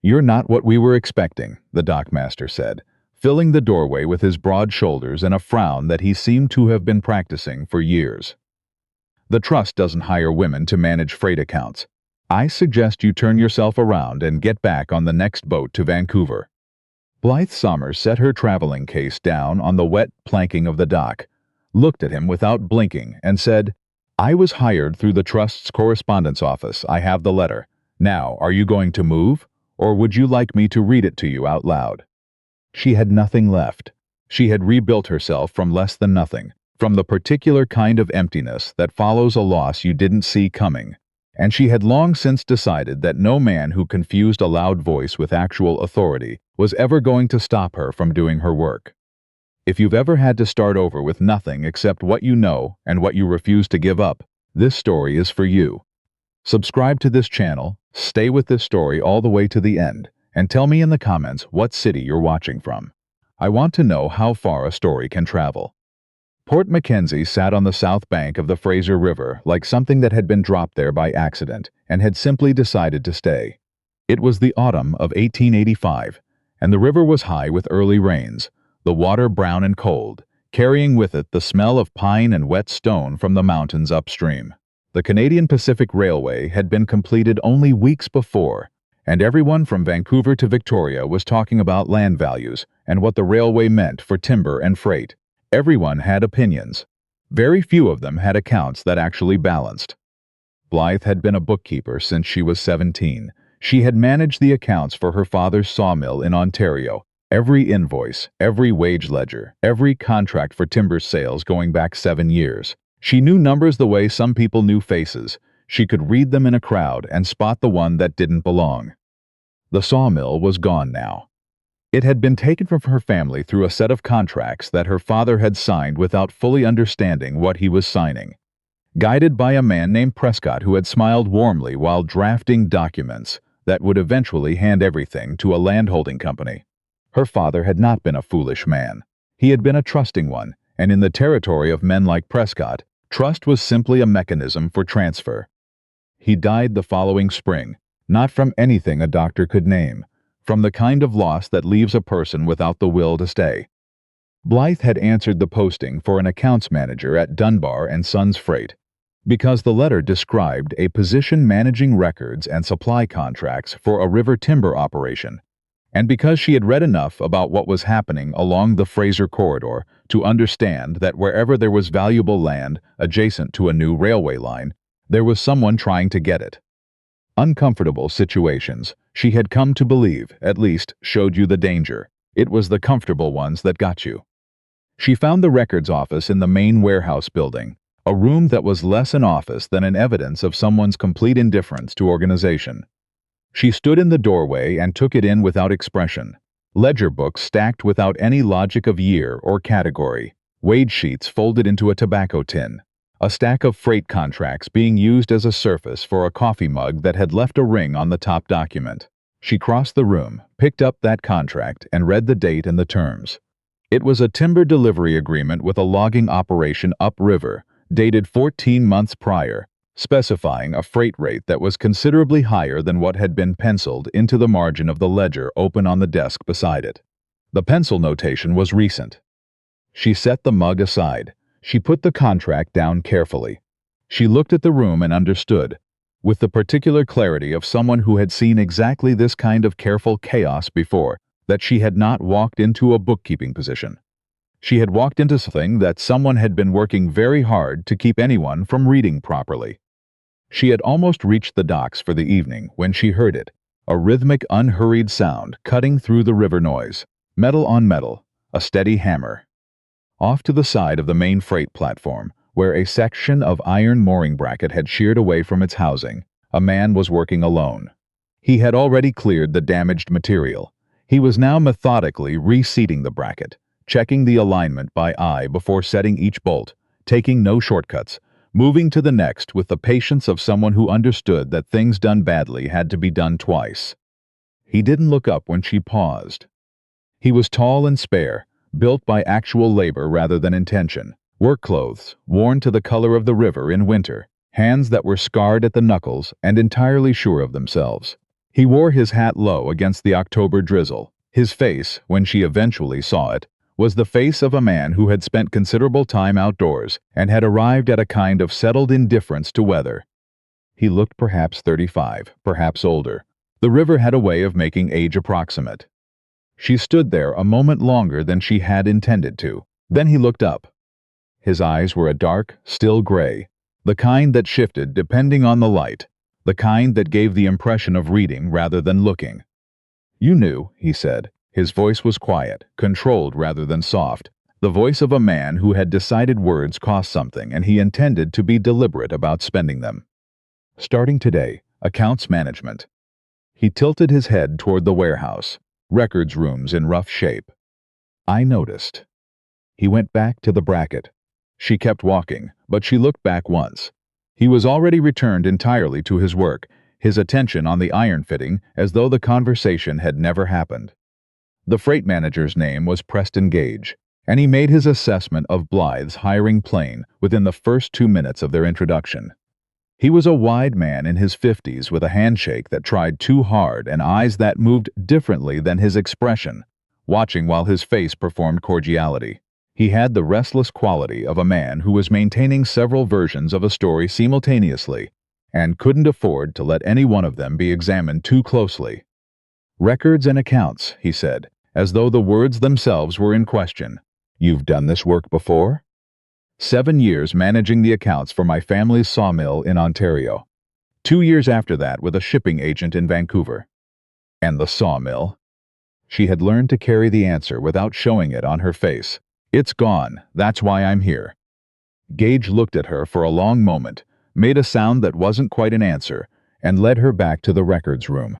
"You're not what we were expecting," the dockmaster said, filling the doorway with his broad shoulders and a frown that he seemed to have been practicing for years. "The trust doesn't hire women to manage freight accounts. I suggest you turn yourself around and get back on the next boat to Vancouver." Blythe Sommers set her traveling case down on the wet planking of the dock, looked at him without blinking, and said, "I was hired through the Trust's correspondence office. I have the letter. Now, are you going to move, or would you like me to read it to you out loud?" She had nothing left. She had rebuilt herself from less than nothing, from the particular kind of emptiness that follows a loss you didn't see coming, and she had long since decided that no man who confused a loud voice with actual authority was ever going to stop her from doing her work. If you've ever had to start over with nothing except what you know and what you refuse to give up, this story is for you. Subscribe to this channel, stay with this story all the way to the end, and tell me in the comments what city you're watching from. I want to know how far a story can travel. Port Mackenzie sat on the south bank of the Fraser River like something that had been dropped there by accident and had simply decided to stay. It was the autumn of 1885, and the river was high with early rains, the water brown and cold, carrying with it the smell of pine and wet stone from the mountains upstream. The Canadian Pacific Railway had been completed only weeks before, and everyone from Vancouver to Victoria was talking about land values and what the railway meant for timber and freight. Everyone had opinions. Very few of them had accounts that actually balanced. Blythe had been a bookkeeper since she was 17. She had managed the accounts for her father's sawmill in Ontario, every invoice, every wage ledger, every contract for timber sales going back 7 years. She knew numbers the way some people knew faces. She could read them in a crowd and spot the one that didn't belong. The sawmill was gone now. It had been taken from her family through a set of contracts that her father had signed without fully understanding what he was signing. Guided by a man named Prescott who had smiled warmly while drafting documents that would eventually hand everything to a landholding company. Her father had not been a foolish man. He had been a trusting one, and in the territory of men like Prescott, trust was simply a mechanism for transfer. He died the following spring, not from anything a doctor could name, from the kind of loss that leaves a person without the will to stay. Blythe had answered the posting for an accounts manager at Dunbar and Sons Freight, because the letter described a position managing records and supply contracts for a river timber operation, and because she had read enough about what was happening along the Fraser corridor to understand that wherever there was valuable land adjacent to a new railway line, there was someone trying to get it. Uncomfortable situations, she had come to believe, at least, showed you the danger. It was the comfortable ones that got you. She found the records office in the main warehouse building, a room that was less an office than an evidence of someone's complete indifference to organization. She stood in the doorway and took it in without expression. Ledger books stacked without any logic of year or category, wage sheets folded into a tobacco tin, a stack of freight contracts being used as a surface for a coffee mug that had left a ring on the top document. She crossed the room, picked up that contract, and read the date and the terms. It was a timber delivery agreement with a logging operation upriver, dated 14 months prior, specifying a freight rate that was considerably higher than what had been penciled into the margin of the ledger open on the desk beside it. The pencil notation was recent. She set the mug aside. She put the contract down carefully. She looked at the room and understood, with the particular clarity of someone who had seen exactly this kind of careful chaos before, that she had not walked into a bookkeeping position. She had walked into something that someone had been working very hard to keep anyone from reading properly. She had almost reached the docks for the evening when she heard it, a rhythmic, unhurried sound cutting through the river noise, metal on metal, a steady hammer. Off to the side of the main freight platform, where a section of iron mooring bracket had sheared away from its housing, a man was working alone. He had already cleared the damaged material. He was now methodically reseating the bracket, checking the alignment by eye before setting each bolt, taking no shortcuts, moving to the next with the patience of someone who understood that things done badly had to be done twice. He didn't look up when she paused. He was tall and spare, built by actual labor rather than intention, work clothes worn to the color of the river in winter, hands that were scarred at the knuckles and entirely sure of themselves. He wore his hat low against the October drizzle. His face, when she eventually saw it, was the face of a man who had spent considerable time outdoors and had arrived at a kind of settled indifference to weather. He looked perhaps 35, perhaps older. The river had a way of making age approximate. She stood there a moment longer than she had intended to. Then he looked up. His eyes were a dark, still gray, the kind that shifted depending on the light, the kind that gave the impression of reading rather than looking. "You knew," he said. His voice was quiet, controlled rather than soft, the voice of a man who had decided words cost something and he intended to be deliberate about spending them. "Starting today, accounts management." He tilted his head toward the warehouse, records rooms in rough shape. "I noticed." He went back to the bracket. She kept walking, but she looked back once. He was already returned entirely to his work, his attention on the iron fitting as though the conversation had never happened. The freight manager's name was Preston Gage, and he made his assessment of Blythe's hiring plain within the first 2 minutes of their introduction. He was a wide man in his 50s with a handshake that tried too hard and eyes that moved differently than his expression, watching while his face performed cordiality. He had the restless quality of a man who was maintaining several versions of a story simultaneously and couldn't afford to let any one of them be examined too closely. "Records and accounts," he said, as though the words themselves were in question. "You've done this work before?" 7 years managing the accounts for my family's sawmill in Ontario. 2 years after that with a shipping agent in Vancouver. "And the sawmill?" She had learned to carry the answer without showing it on her face. "It's gone. That's why I'm here." Gage looked at her for a long moment, made a sound that wasn't quite an answer, and led her back to the records room.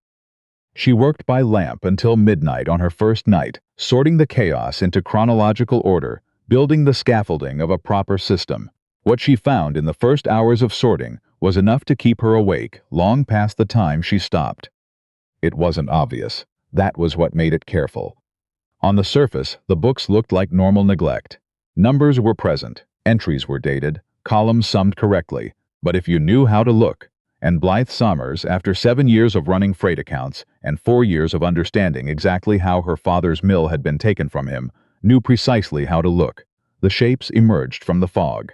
She worked by lamp until midnight on her first night, sorting the chaos into chronological order, building the scaffolding of a proper system. What she found in the first hours of sorting was enough to keep her awake long past the time she stopped. It wasn't obvious. That was what made it careful. On the surface, the books looked like normal neglect. Numbers were present, entries were dated, columns summed correctly, but if you knew how to look, and Blythe Sommers, after 7 years of running freight accounts and 4 years of understanding exactly how her father's mill had been taken from him, knew precisely how to look. The shapes emerged from the fog.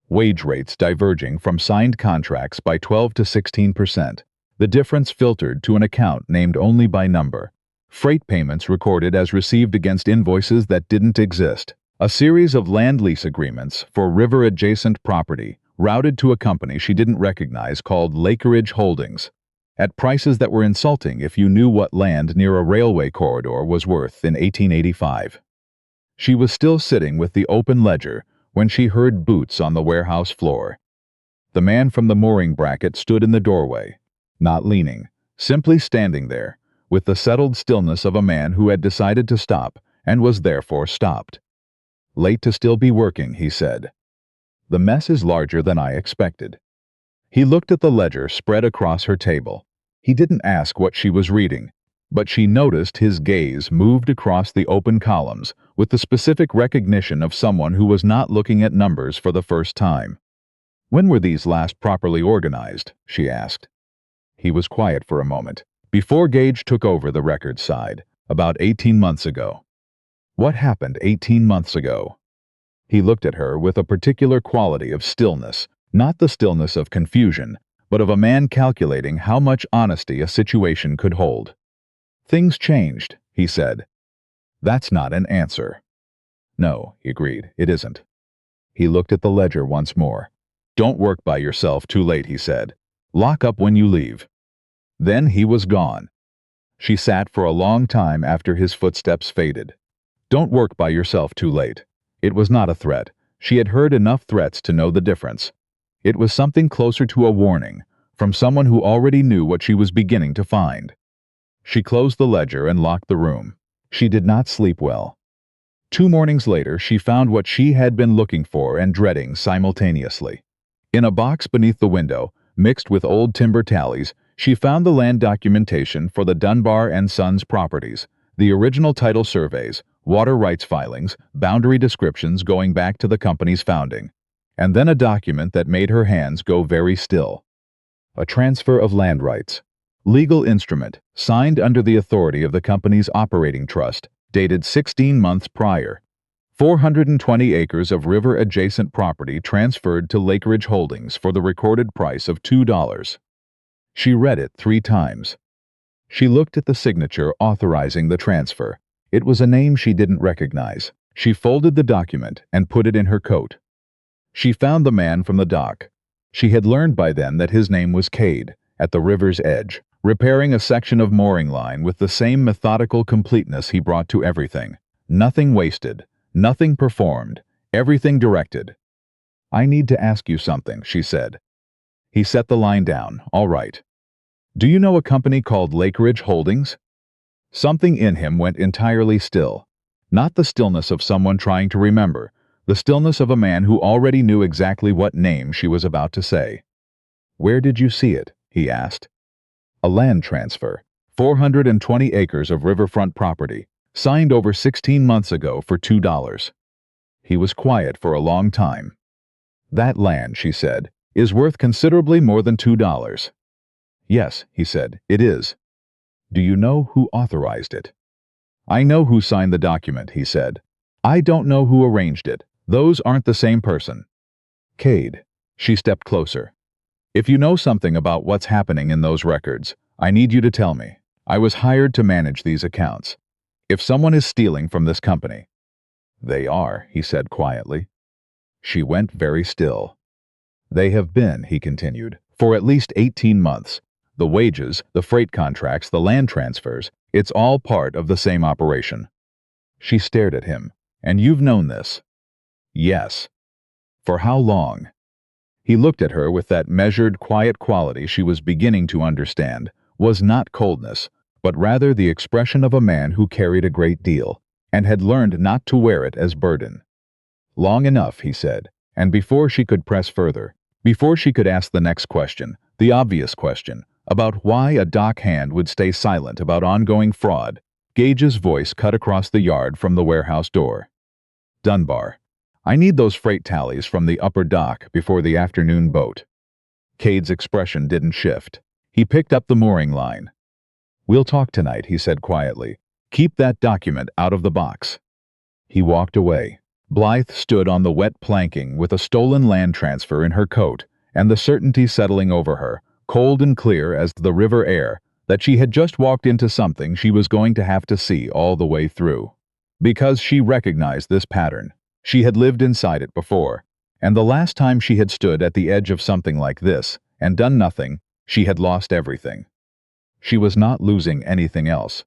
Wage rates diverging from signed contracts by 12 to 16%. The difference filtered to an account named only by number. Freight payments recorded as received against invoices that didn't exist. A series of land lease agreements for river-adjacent property routed to a company she didn't recognize called Lakeridge Holdings, at prices that were insulting if you knew what land near a railway corridor was worth in 1885. She was still sitting with the open ledger when she heard boots on the warehouse floor. The man from the mooring bracket stood in the doorway, not leaning, simply standing there, with the settled stillness of a man who had decided to stop and was therefore stopped. "Late to still be working," he said. "The mess is larger than I expected." He looked at the ledger spread across her table. He didn't ask what she was reading, but she noticed his gaze moved across the open columns with the specific recognition of someone who was not looking at numbers for the first time. "When were these last properly organized?" she asked. He was quiet for a moment. "Before Gage took over the records side, about 18 months ago." "What happened 18 months ago?" He looked at her with a particular quality of stillness, not the stillness of confusion, but of a man calculating how much honesty a situation could hold. "Things changed," he said. "That's not an answer." "No," he agreed, "it isn't." He looked at the ledger once more. "Don't work by yourself too late," he said. "Lock up when you leave." Then he was gone. She sat for a long time after his footsteps faded. Don't work by yourself too late. It was not a threat. She had heard enough threats to know the difference. It was something closer to a warning, from someone who already knew what she was beginning to find. She closed the ledger and locked the room. She did not sleep well. 2 mornings later, she found what she had been looking for and dreading simultaneously. In a box beneath the window, mixed with old timber tallies, she found the land documentation for the Dunbar and Sons properties, the original title surveys, water rights filings, boundary descriptions going back to the company's founding, and then a document that made her hands go very still. A transfer of land rights. Legal instrument, signed under the authority of the company's operating trust, dated 16 months prior. 420 acres of river-adjacent property transferred to Lakeridge Holdings for the recorded price of $2. She read it 3 times. She looked at the signature authorizing the transfer. It was a name she didn't recognize. She folded the document and put it in her coat. She found the man from the dock. She had learned by then that his name was Cade, at the river's edge, repairing a section of mooring line with the same methodical completeness he brought to everything. Nothing wasted, nothing performed, everything directed. "I need to ask you something," she said. He set the line down. "All right. Do you know a company called Lakeridge Holdings?" Something in him went entirely still. Not the stillness of someone trying to remember, the stillness of a man who already knew exactly what name she was about to say. "Where did you see it?" he asked. "A land transfer. 420 acres of riverfront property, signed over 16 months ago for $2. He was quiet for a long time. "That land," she said, "is worth considerably more than $2. "Yes," he said, "it is." "Do you know who authorized it?" "I know who signed the document," he said. "I don't know who arranged it. Those aren't the same person." "Cade." She stepped closer. "If you know something about what's happening in those records, I need you to tell me. I was hired to manage these accounts. If someone is stealing from this company—" "They are," he said quietly. She went very still. "They have been," he continued, "for at least 18 months. The wages, the freight contracts, the land transfers, it's all part of the same operation." She stared at him. "And you've known this?" "Yes." "For how long?" He looked at her with that measured, quiet quality she was beginning to understand was not coldness, but rather the expression of a man who carried a great deal, and had learned not to wear it as burden. "Long enough," he said, and before she could press further, before she could ask the next question, the obvious question, about why a dockhand would stay silent about ongoing fraud, Gage's voice cut across the yard from the warehouse door. "Dunbar, I need those freight tallies from the upper dock before the afternoon boat." Cade's expression didn't shift. He picked up the mooring line. "We'll talk tonight," he said quietly. "Keep that document out of the box." He walked away. Blythe stood on the wet planking with a stolen land transfer in her coat and the certainty settling over her, cold and clear as the river air, that she had just walked into something she was going to have to see all the way through. Because she recognized this pattern. She had lived inside it before, and the last time she had stood at the edge of something like this and done nothing, she had lost everything. She was not losing anything else.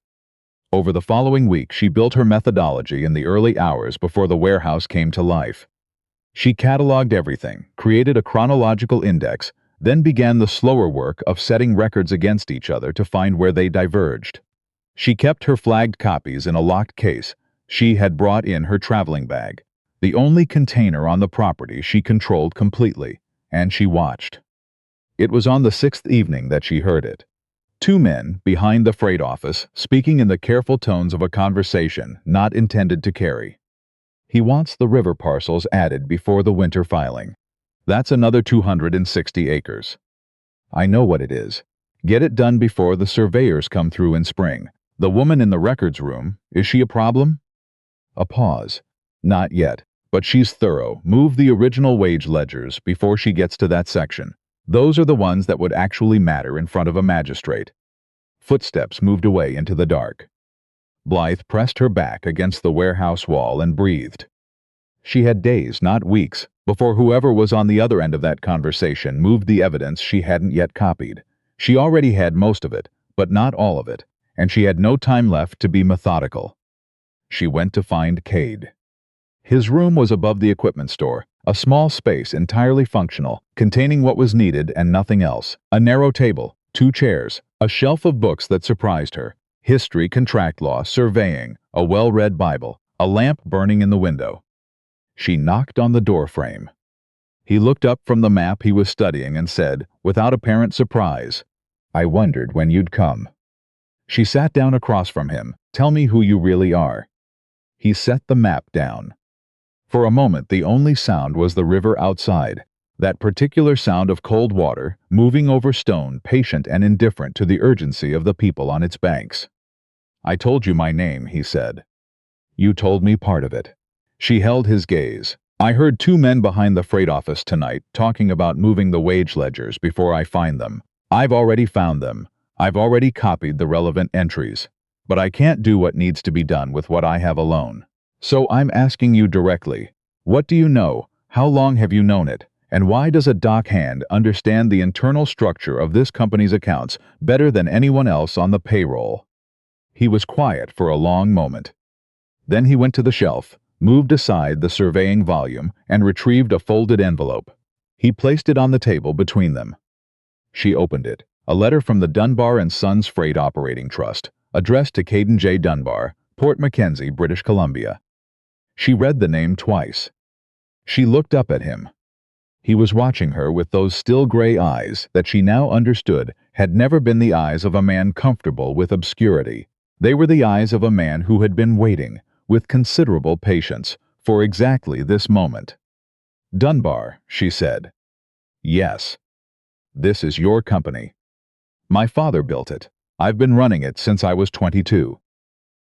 Over the following week, she built her methodology in the early hours before the warehouse came to life. She cataloged everything, created a chronological index, then began the slower work of setting records against each other to find where they diverged. She kept her flagged copies in a locked case. She had brought in her traveling bag, the only container on the property she controlled completely, and she watched. It was on the 6th evening that she heard it. 2 men behind the freight office speaking in the careful tones of a conversation not intended to carry. "He wants the river parcels added before the winter filing. That's another 260 acres. I know what it is. Get it done before the surveyors come through in spring. The woman in the records room, is she a problem?" A pause. "Not yet, but she's thorough. Move the original wage ledgers before she gets to that section. Those are the ones that would actually matter in front of a magistrate." Footsteps moved away into the dark. Blythe pressed her back against the warehouse wall and breathed. She had days, not weeks, before whoever was on the other end of that conversation moved the evidence she hadn't yet copied. She already had most of it, but not all of it, and she had no time left to be methodical. She went to find Cade. His room was above the equipment store, a small space entirely functional, containing what was needed and nothing else. A narrow table, 2 chairs, a shelf of books that surprised her, history, contract law, surveying, a well-read Bible, a lamp burning in the window. She knocked on the doorframe. He looked up from the map he was studying and said, without apparent surprise, "I wondered when you'd come." She sat down across from him. "Tell me who you really are." He set the map down. For a moment the only sound was the river outside. That particular sound of cold water, moving over stone, patient and indifferent to the urgency of the people on its banks. "I told you my name," he said. "You told me part of it." She held his gaze. "I heard two men behind the freight office tonight talking about moving the wage ledgers before I find them. I've already found them. I've already copied the relevant entries. But I can't do what needs to be done with what I have alone. So I'm asking you directly, what do you know? How long have you known it? And why does a Dockhand understand the internal structure of this company's accounts better than anyone else on the payroll?" He was quiet for a long moment. Then he went to the shelf, moved aside the surveying volume, and retrieved a folded envelope. He placed it on the table between them. She opened it. A letter from the Dunbar and Sons Freight Operating Trust, addressed to Caden J. Dunbar, Port Mackenzie, British Columbia. She read the name twice. She looked up at him. He was watching her with those still gray eyes that she now understood had never been the eyes of a man comfortable with obscurity. They were the eyes of a man who had been waiting, with considerable patience, for exactly this moment. "Dunbar," she said. "Yes. This is your company. My father built it. I've been running it since I was 22.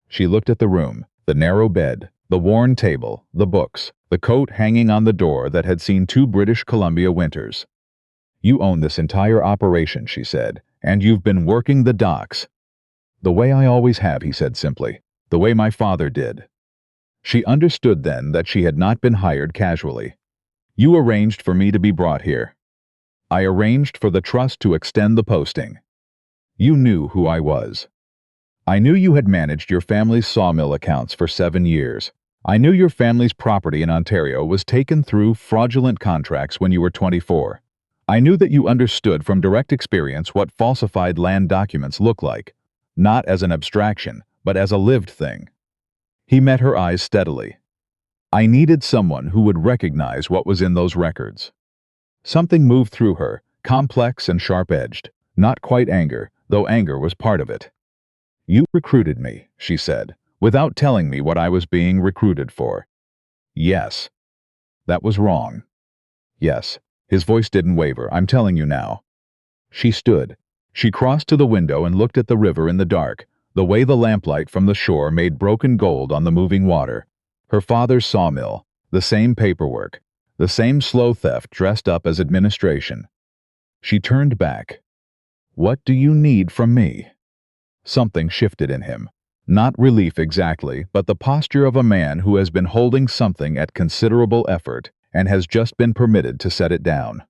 She looked at the room, the narrow bed, the worn table, the books, the coat hanging on the door that had seen 2 British Columbia winters. "You own this entire operation," she said, "and you've been working the docks." "The way I always have," he said simply. "The way my father did." She understood then that she had not been hired casually. "You arranged for me to be brought here. I arranged for the trust to extend the posting. You knew who I was. I knew you had managed your family's sawmill accounts for 7 years. I knew your family's property in Ontario was taken through fraudulent contracts when you were 24. I knew that you understood from direct experience what falsified land documents look like, not as an abstraction, but as a lived thing." He met her eyes steadily. "I needed someone who would recognize what was in those records." Something moved through her, complex and sharp-edged, not quite anger, though anger was part of it. "You recruited me," she said, "without telling me what I was being recruited for." "Yes." "That was wrong." "Yes." His voice didn't waver. "I'm telling you now." She stood. She crossed to the window and looked at the river in the dark, the way the lamplight from the shore made broken gold on the moving water. Her father's sawmill, the same paperwork, the same slow theft dressed up as administration. She turned back. "What do you need from me?" Something shifted in him. Not relief exactly, but the posture of a man who has been holding something at considerable effort and has just been permitted to set it down.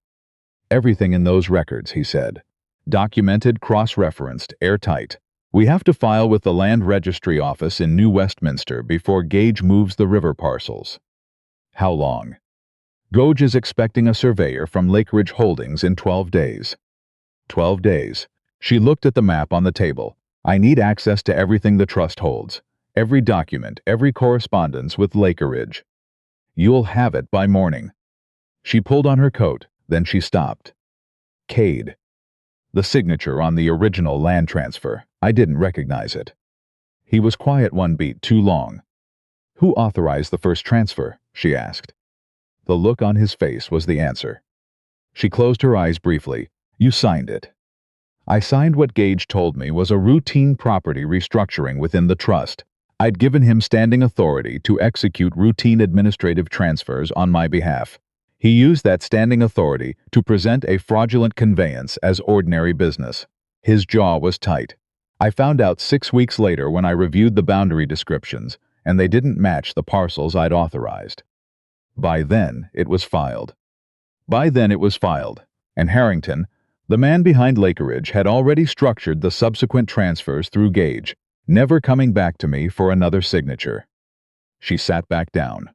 "Everything in those records," he said. "Documented, cross-referenced, airtight. We have to file with the Land Registry Office in New Westminster before Gage moves the river parcels." "How long?" "Gage is expecting a surveyor from Lakeridge Holdings in 12 days. 12 days. She looked at the map on the table. "I need access to everything the trust holds. Every document, every correspondence with Lakeridge. You'll have it by morning." She pulled on her coat, then she stopped. "Cade. The signature on the original land transfer. I didn't recognize it." He was quiet one beat too long. "Who authorized the first transfer?" she asked. The look on his face was the answer. She closed her eyes briefly. "You signed it." "I signed what Gage told me was a routine property restructuring within the trust. I'd given him standing authority to execute routine administrative transfers on my behalf. He used that standing authority to present a fraudulent conveyance as ordinary business. His jaw was tight. I found out 6 weeks later when I reviewed the boundary descriptions, and they didn't match the parcels I'd authorized. By then, it was filed. And Harrington, the man behind Lakeridge, had already structured the subsequent transfers through Gage, never coming back to me for another signature." She sat back down.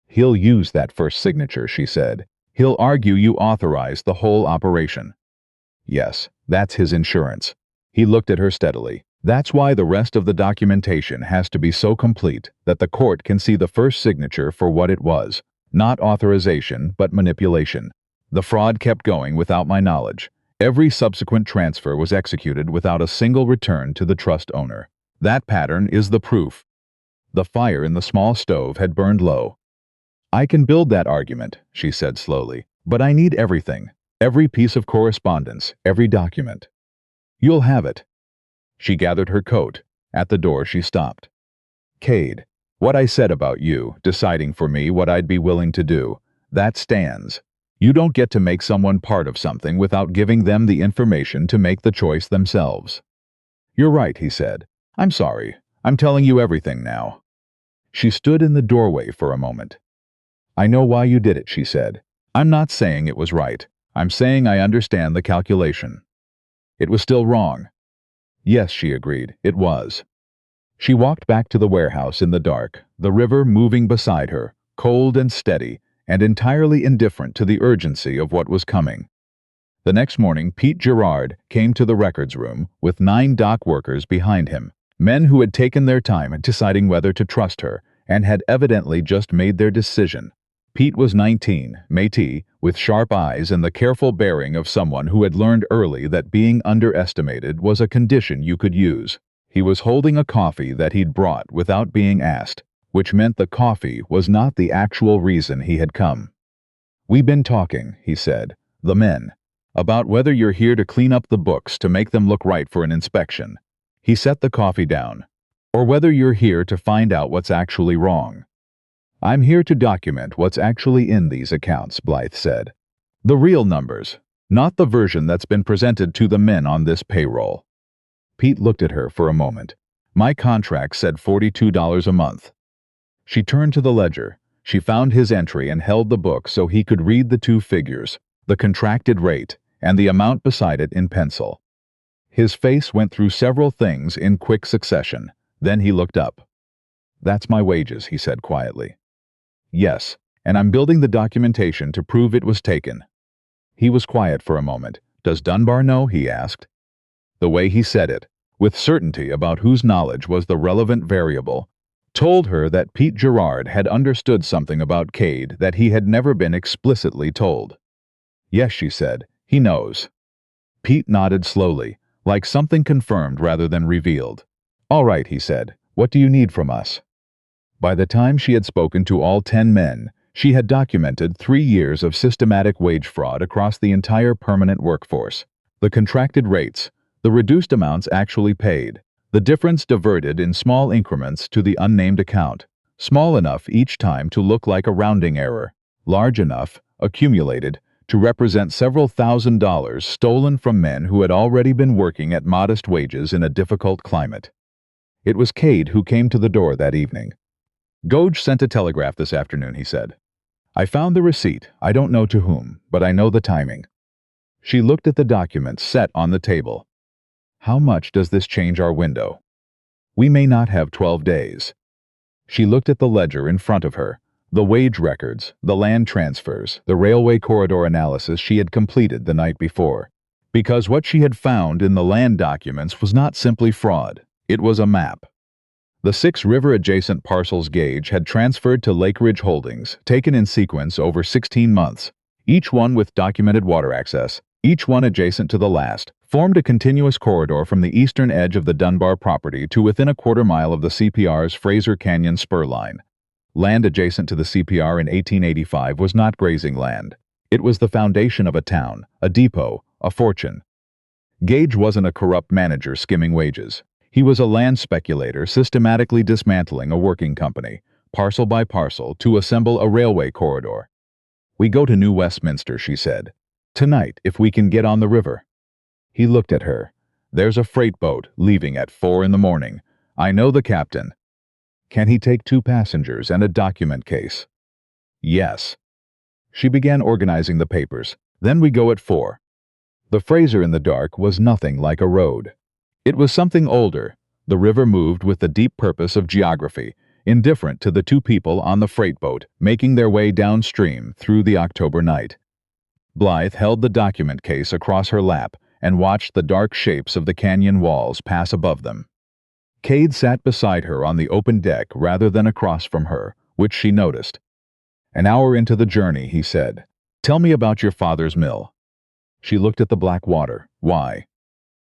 "He'll use that first signature," she said. "He'll argue you authorized the whole operation." "Yes, that's his insurance." He looked at her steadily. "That's why the rest of the documentation has to be so complete that the court can see the first signature for what it was. Not authorization, but manipulation. The fraud kept going without my knowledge. Every subsequent transfer was executed without a single return to the trust owner. That pattern is the proof." The fire in the small stove had burned low. "I can build that argument," she said slowly, But I need everything. Every piece of correspondence, every document. You'll have it. She gathered her coat. At the door she stopped. Cade, what I said about you, deciding for me what I'd be willing to do, that stands. You don't get to make someone part of something without giving them the information to make the choice themselves. You're right, he said. I'm sorry. I'm telling you everything now. She stood in the doorway for a moment. I know why you did it, she said. I'm not saying it was right. I'm saying I understand the calculation. It was still wrong. Yes, she agreed, it was. She walked back to the warehouse in the dark, the river moving beside her, cold and steady, and entirely indifferent to the urgency of what was coming. The next morning, Pete Gerard came to the records room with 9 dock workers behind him, men who had taken their time in deciding whether to trust her and had evidently just made their decision. Pete was 19, Métis, with sharp eyes and the careful bearing of someone who had learned early that being underestimated was a condition you could use. He was holding a coffee that he'd brought without being asked, which meant the coffee was not the actual reason he had come. We've been talking, he said, the men, about whether you're here to clean up the books to make them look right for an inspection. He set the coffee down. Or whether you're here to find out what's actually wrong. I'm here to document what's actually in these accounts, Blythe said. The real numbers, not the version that's been presented to the men on this payroll. Pete looked at her for a moment. My contract said $42 a month. She turned to the ledger. She found his entry and held the book so he could read the 2 figures, the contracted rate, and the amount beside it in pencil. His face went through several things in quick succession. Then he looked up. That's my wages, he said quietly. Yes, and I'm building the documentation to prove it was taken. He was quiet for a moment. Does Dunbar know? He asked. The way he said it, with certainty about whose knowledge was the relevant variable, told her that Pete Gerard had understood something about Cade that he had never been explicitly told. Yes, she said, he knows. Pete nodded slowly, like something confirmed rather than revealed. All right, he said, what do you need from us? By the time she had spoken to all 10 men, she had documented 3 years of systematic wage fraud across the entire permanent workforce. The contracted rates, the reduced amounts actually paid, the difference diverted in small increments to the unnamed account, small enough each time to look like a rounding error, large enough, accumulated, to represent several $1,000s stolen from men who had already been working at modest wages in a difficult climate. It was Cade who came to the door that evening. Gouge sent a telegraph this afternoon, he said. I found the receipt, I don't know to whom, but I know the timing. She looked at the documents set on the table. How much does this change our window? We may not have 12 days. She looked at the ledger in front of her, the wage records, the land transfers, the railway corridor analysis she had completed the night before. Because what she had found in the land documents was not simply fraud, it was a map. The 6 river-adjacent parcels Gage had transferred to Lake Ridge Holdings, taken in sequence over 16 months, each one with documented water access, each one adjacent to the last, formed a continuous corridor from the eastern edge of the Dunbar property to within a quarter-mile of the CPR's Fraser Canyon spur line. Land adjacent to the CPR in 1885 was not grazing land. It was the foundation of a town, a depot, a fortune. Gage wasn't a corrupt manager skimming wages. He was a land speculator systematically dismantling a working company, parcel by parcel, to assemble a railway corridor. We go to New Westminster, she said. Tonight, if we can get on the river. He looked at her. There's a freight boat leaving at 4 in the morning. I know the captain. Can he take 2 passengers and a document case? Yes. She began organizing the papers. Then we go at 4. The Fraser in the dark was nothing like a road. It was something older. The river moved with the deep purpose of geography, indifferent to the 2 people on the freight boat making their way downstream through the October night. Blythe held the document case across her lap and watched the dark shapes of the canyon walls pass above them. Cade sat beside her on the open deck rather than across from her, which she noticed. An hour into the journey, he said, "Tell me about your father's mill." She looked at the black water. Why?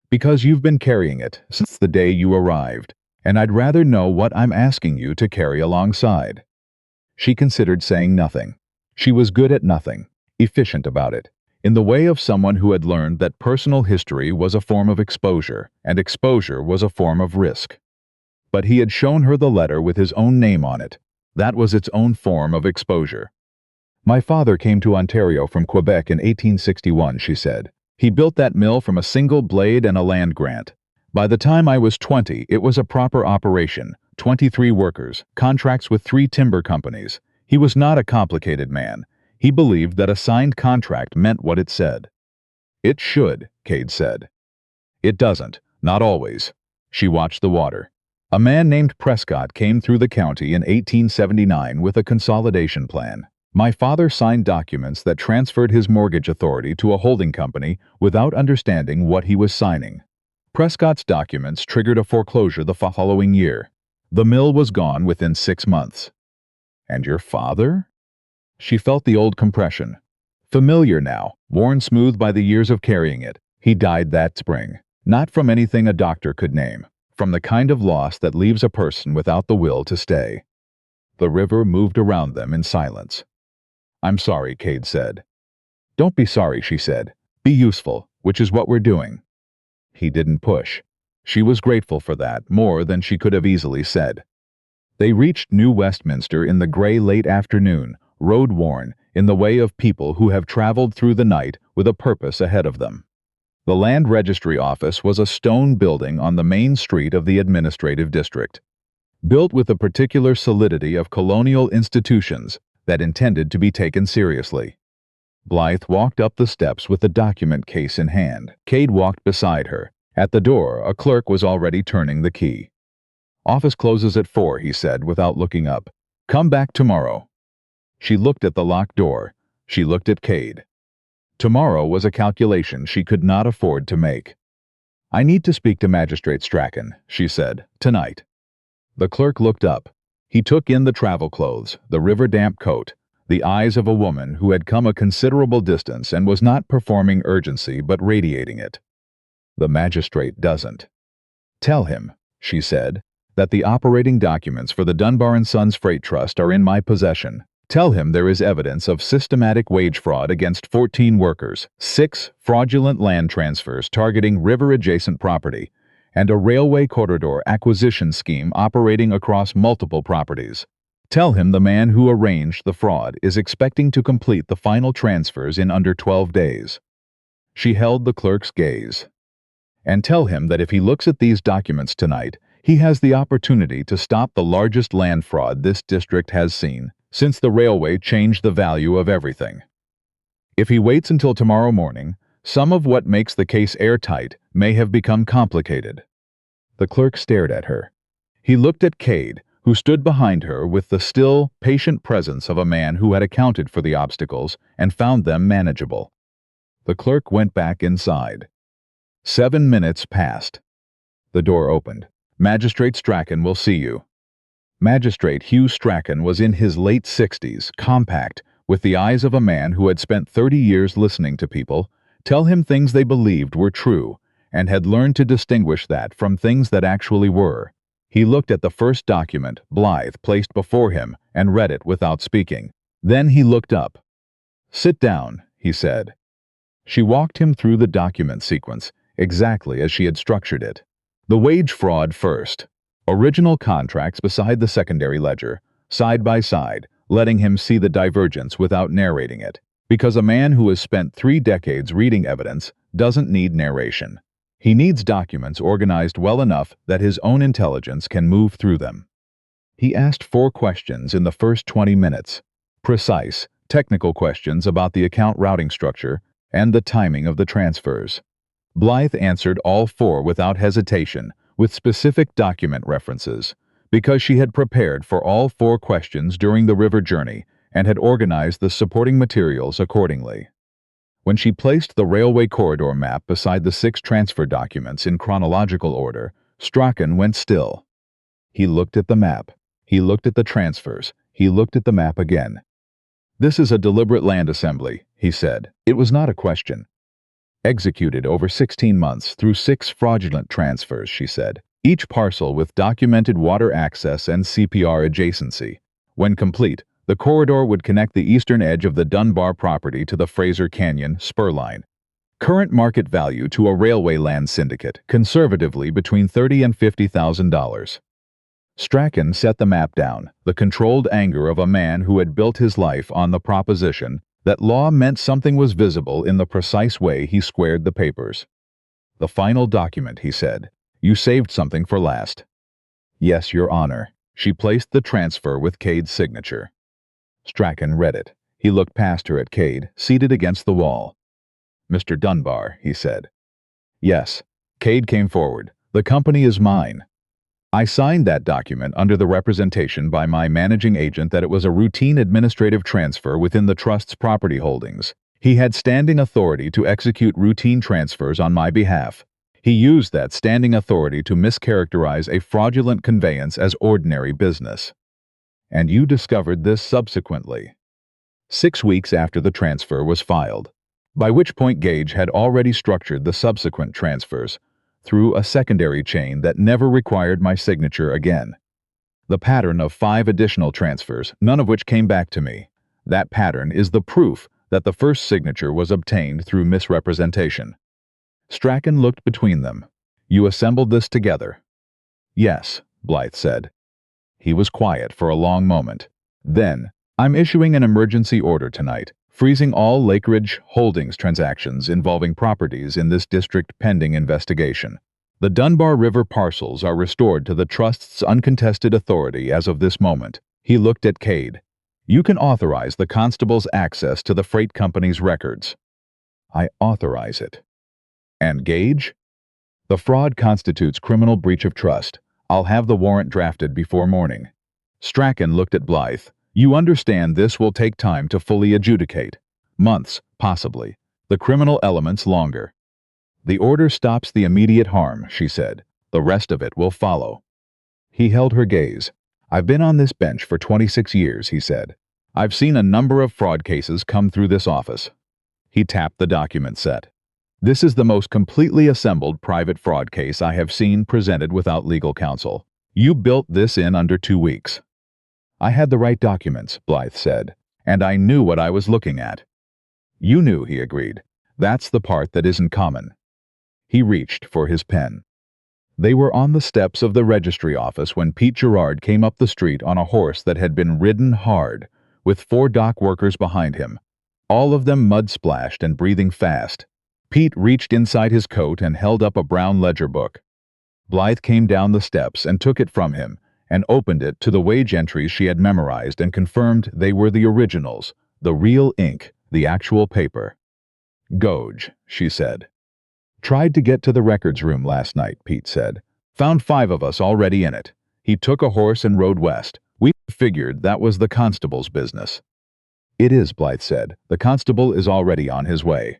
Because you've been carrying it since the day you arrived, and I'd rather know what I'm asking you to carry alongside. She considered saying nothing. She was good at nothing. efficient about it, in the way of someone who had learned that personal history was a form of exposure, and exposure was a form of risk. But he had shown her the letter with his own name on it. That was its own form of exposure. My father came to Ontario from Quebec in 1861, she said. He built that mill from a single blade and a land grant. By the time I was 20, it was a proper operation, 23 workers, contracts with 3 timber companies. He was not a complicated man. He believed that a signed contract meant what it said. It should, Cade said. It doesn't, not always. She watched the water. A man named Prescott came through the county in 1879 with a consolidation plan. My father signed documents that transferred his mortgage authority to a holding company without understanding what he was signing. Prescott's documents triggered a foreclosure the following year. The mill was gone within 6 months. And your father? She felt the old compression. Familiar now, worn smooth by the years of carrying it. He died that spring. Not from anything a doctor could name. From the kind of loss that leaves a person without the will to stay. The river moved around them in silence. I'm sorry, Cade said. Don't be sorry, she said. Be useful, which is what we're doing. He didn't push. She was grateful for that, more than she could have easily said. They reached New Westminster in the gray late afternoon, road-worn, in the way of people who have traveled through the night with a purpose ahead of them. The land registry office was a stone building on the main street of the administrative district. Built with a particular solidity of colonial institutions that intended to be taken seriously. Blythe walked up the steps with the document case in hand. Cade walked beside her. At the door, a clerk was already turning the key. Office closes at 4, he said without looking up. Come back tomorrow. She looked at the locked door. She looked at Cade. Tomorrow was a calculation she could not afford to make. I need to speak to Magistrate Strachan, she said, tonight. The clerk looked up. He took in the travel clothes, the river-damp coat, the eyes of a woman who had come a considerable distance and was not performing urgency but radiating it. The magistrate doesn't. Tell him, she said, that the operating documents for the Dunbar & Sons Freight Trust are in my possession. Tell him there is evidence of systematic wage fraud against 14 workers, 6 fraudulent land transfers targeting river-adjacent property, and a railway corridor acquisition scheme operating across multiple properties. Tell him the man who arranged the fraud is expecting to complete the final transfers in under 12 days. She held the clerk's gaze. And tell him that if he looks at these documents tonight, he has the opportunity to stop the largest land fraud this district has seen since the railway changed the value of everything. If he waits until tomorrow morning, some of what makes the case airtight may have become complicated. The clerk stared at her. He looked at Cade, who stood behind her with the still, patient presence of a man who had accounted for the obstacles and found them manageable. The clerk went back inside. 7 minutes passed. The door opened. Magistrate Strachan will see you. Magistrate Hugh Strachan was in his late 60s, compact, with the eyes of a man who had spent 30 years listening to people tell him things they believed were true, and had learned to distinguish that from things that actually were. He looked at the first document Blythe placed before him and read it without speaking. Then he looked up. Sit down, he said. She walked him through the document sequence, exactly as she had structured it. The wage fraud first. Original contracts beside the secondary ledger, side by side, letting him see the divergence without narrating it. Because a man who has spent 3 decades reading evidence doesn't need narration. He needs documents organized well enough that his own intelligence can move through them. He asked 4 questions in the first 20 minutes. Precise, technical questions about the account routing structure and the timing of the transfers. Blythe answered all 4 without hesitation, with specific document references, because she had prepared for all 4 questions during the river journey and had organized the supporting materials accordingly. When she placed the railway corridor map beside the 6 transfer documents in chronological order, Strachan went still. He looked at the map. He looked at the transfers. He looked at the map again. This is a deliberate land assembly, he said. It was not a question. Executed over 16 months through 6 fraudulent transfers, she said, each parcel with documented water access and CPR adjacency. When complete, The corridor would connect the eastern edge of the Dunbar property to the Fraser Canyon spur line. Current market value to a railway land syndicate, conservatively between $30,000 and $50,000. Strachan set the map down, the controlled anger of a man who had built his life on the proposition that law meant something was visible in the precise way he squared the papers. "The final document," he said. "You saved something for last." "Yes, Your Honor." She placed the transfer with Cade's signature. Strachan read it. He looked past her at Cade, seated against the wall. "Mr. Dunbar," he said. "Yes." Cade came forward. "The company is mine. I signed that document under the representation by my managing agent that it was a routine administrative transfer within the trust's property holdings. He had standing authority to execute routine transfers on my behalf. He used that standing authority to mischaracterize a fraudulent conveyance as ordinary business. And you discovered this subsequently. 6 weeks after the transfer was filed, by which point Gage had already structured the subsequent transfers through a secondary chain that never required my signature again. The pattern of 5 additional transfers, none of which came back to me. That pattern is the proof that the first signature was obtained through misrepresentation." Strachan looked between them. "You assembled this together?" "Yes," Blythe said. He was quiet for a long moment. Then, "I'm issuing an emergency order tonight, freezing all Lakeridge Holdings transactions involving properties in this district pending investigation. The Dunbar River parcels are restored to the Trust's uncontested authority as of this moment." He looked at Cade. "You can authorize the constable's access to the freight company's records." "I authorize it." "And Gage?" "The fraud constitutes criminal breach of trust. I'll have the warrant drafted before morning." Strachan looked at Blythe. "You understand this will take time to fully adjudicate. Months, possibly. The criminal elements longer." "The order stops the immediate harm," she said. "The rest of it will follow." He held her gaze. "I've been on this bench for 26 years, he said. "I've seen a number of fraud cases come through this office." He tapped the document set. "This is the most completely assembled private fraud case I have seen presented without legal counsel. You built this in under 2 weeks." "I had the right documents," Blythe said, "and I knew what I was looking at." "You knew," he agreed. "That's the part that isn't common." He reached for his pen. They were on the steps of the registry office when Pete Gerard came up the street on a horse that had been ridden hard, with 4 dock workers behind him, all of them mud-splashed and breathing fast. Pete reached inside his coat and held up a brown ledger book. Blythe came down the steps and took it from him, and opened it to the wage entries she had memorized and confirmed they were the originals, the real ink, the actual paper. "Goge," she said. "Tried to get to the records room last night," Pete said. "Found 5 of us already in it. He took a horse and rode west. We figured that was the constable's business." "It is," Blythe said. "The constable is already on his way."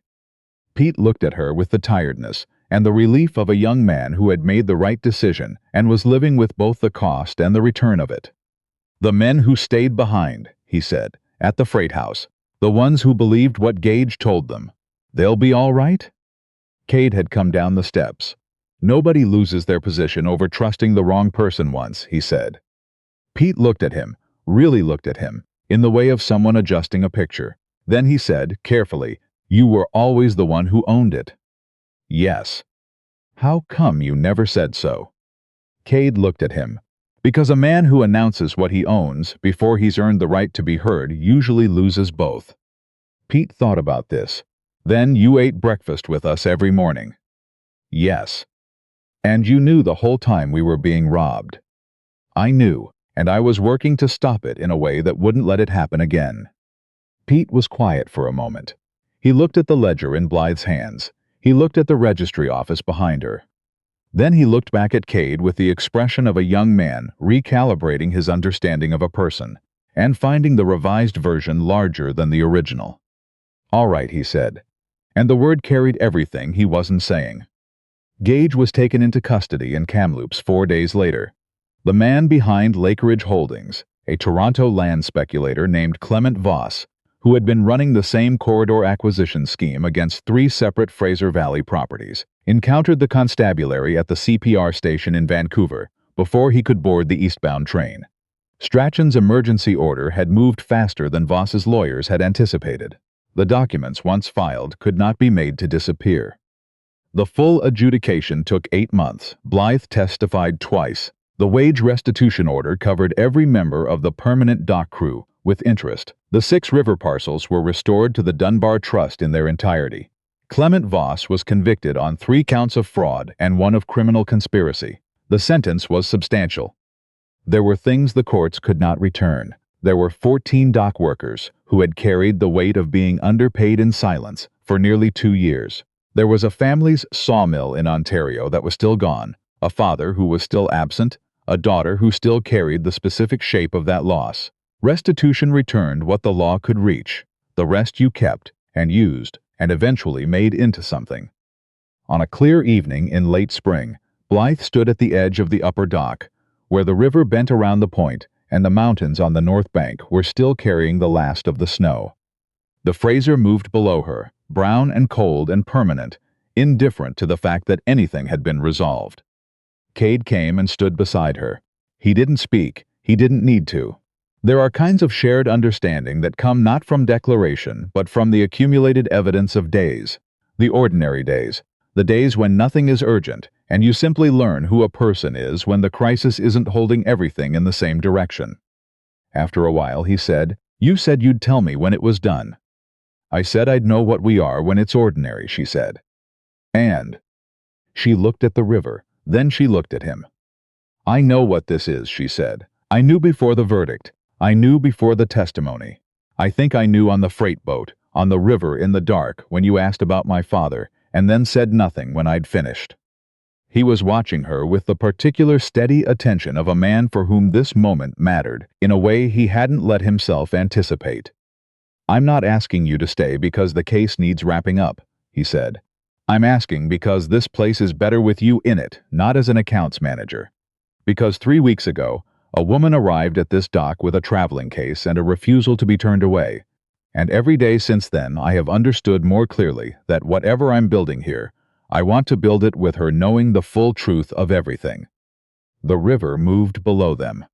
Pete looked at her with the tiredness and the relief of a young man who had made the right decision and was living with both the cost and the return of it. "The men who stayed behind," he said, "at the freight house, the ones who believed what Gage told them. They'll be all right?" Cade had come down the steps. "Nobody loses their position over trusting the wrong person once," he said. Pete looked at him, really looked at him, in the way of someone adjusting a picture. Then he said, carefully, "You were always the one who owned it." "Yes." "How come you never said so?" Cade looked at him. "Because a man who announces what he owns before he's earned the right to be heard usually loses both." Pete thought about this. "Then you ate breakfast with us every morning." "Yes." "And you knew the whole time we were being robbed." "I knew, and I was working to stop it in a way that wouldn't let it happen again." Pete was quiet for a moment. He looked at the ledger in Blythe's hands. He looked at the registry office behind her. Then he looked back at Cade with the expression of a young man recalibrating his understanding of a person, and finding the revised version larger than the original. "All right," he said. And the word carried everything he wasn't saying. Gage was taken into custody in Kamloops 4 days later. The man behind Lakeridge Holdings, a Toronto land speculator named Clement Voss, who had been running the same corridor acquisition scheme against 3 separate Fraser Valley properties, encountered the constabulary at the CPR station in Vancouver before he could board the eastbound train. Strachan's emergency order had moved faster than Voss's lawyers had anticipated. The documents, once filed, could not be made to disappear. The full adjudication took 8 months. Blythe testified twice. The wage restitution order covered every member of the permanent dock crew, with interest. The 6 river parcels were restored to the Dunbar Trust in their entirety. Clement Voss was convicted on 3 counts of fraud and 1 of criminal conspiracy. The sentence was substantial. There were things the courts could not return. There were 14 dock workers who had carried the weight of being underpaid in silence for nearly 2 years. There was a family's sawmill in Ontario that was still gone, a father who was still absent, a daughter who still carried the specific shape of that loss. Restitution returned what the law could reach. The rest you kept and used and eventually made into something. On a clear evening in late spring, Blythe stood at the edge of the upper dock, where the river bent around the point and the mountains on the north bank were still carrying the last of the snow. The Fraser moved below her, brown and cold and permanent, indifferent to the fact that anything had been resolved. Cade came and stood beside her. He didn't speak. He didn't need to. There are kinds of shared understanding that come not from declaration, but from the accumulated evidence of days. The ordinary days. The days when nothing is urgent, and you simply learn who a person is when the crisis isn't holding everything in the same direction. After a while he said, "You said you'd tell me when it was done." "I said I'd know what we are when it's ordinary," she said. And she looked at the river, then she looked at him. "I know what this is," she said. "I knew before the verdict. I knew before the testimony. I think I knew on the freight boat, on the river in the dark when you asked about my father, and then said nothing when I'd finished." He was watching her with the particular steady attention of a man for whom this moment mattered in a way he hadn't let himself anticipate. "I'm not asking you to stay because the case needs wrapping up," he said. "I'm asking because this place is better with you in it, not as an accounts manager. Because 3 weeks ago, a woman arrived at this dock with a traveling case and a refusal to be turned away. And every day since then I have understood more clearly that whatever I'm building here, I want to build it with her knowing the full truth of everything." The river moved below them.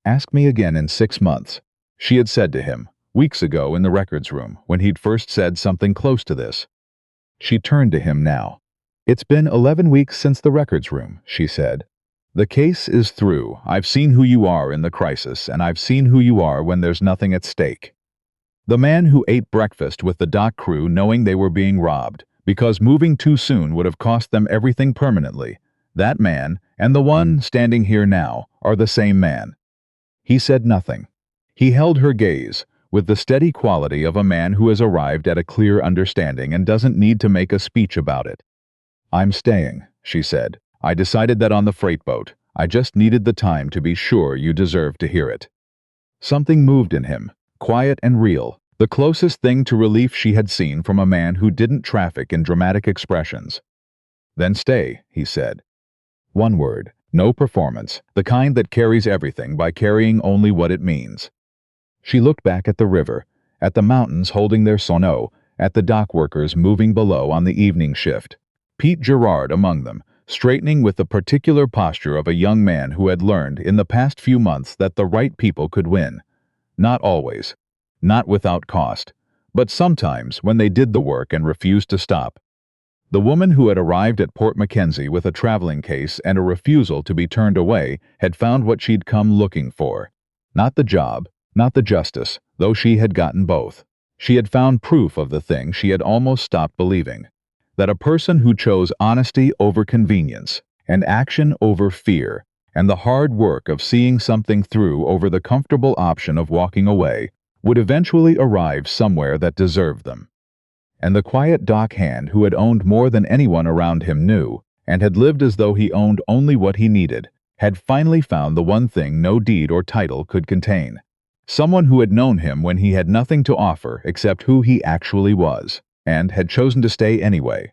"Ask me again in 6 months," she had said to him, weeks ago in the records room, when he'd first said something close to this. She turned to him now. "It's been 11 weeks since the records room," she said. "The case is through. I've seen who you are in the crisis, and I've seen who you are when there's nothing at stake." The man who ate breakfast with the dock crew knowing they were being robbed, because moving too soon would have cost them everything permanently, that man and the one standing here now are the same man. He said nothing. He held her gaze, with the steady quality of a man who has arrived at a clear understanding and doesn't need to make a speech about it. "I'm staying," she said. "I decided that on the freight boat. I just needed the time to be sure you deserved to hear it." Something moved in him, quiet and real, the closest thing to relief she had seen from a man who didn't traffic in dramatic expressions. "Then stay," he said. One word, no performance, the kind that carries everything by carrying only what it means. She looked back at the river, at the mountains holding their sono, at the dock workers moving below on the evening shift. Pete Gerard among them, straightening with the particular posture of a young man who had learned in the past few months that the right people could win. Not always. Not without cost. But sometimes when they did the work and refused to stop. The woman who had arrived at Port Mackenzie with a traveling case and a refusal to be turned away had found what she'd come looking for. Not the job, not the justice, though she had gotten both. She had found proof of the thing she had almost stopped believing. That a person who chose honesty over convenience, and action over fear, and the hard work of seeing something through over the comfortable option of walking away, would eventually arrive somewhere that deserved them. And the quiet Dockhand who had owned more than anyone around him knew, and had lived as though he owned only what he needed, had finally found the one thing no deed or title could contain. Someone who had known him when he had nothing to offer except who he actually was, and had chosen to stay anyway.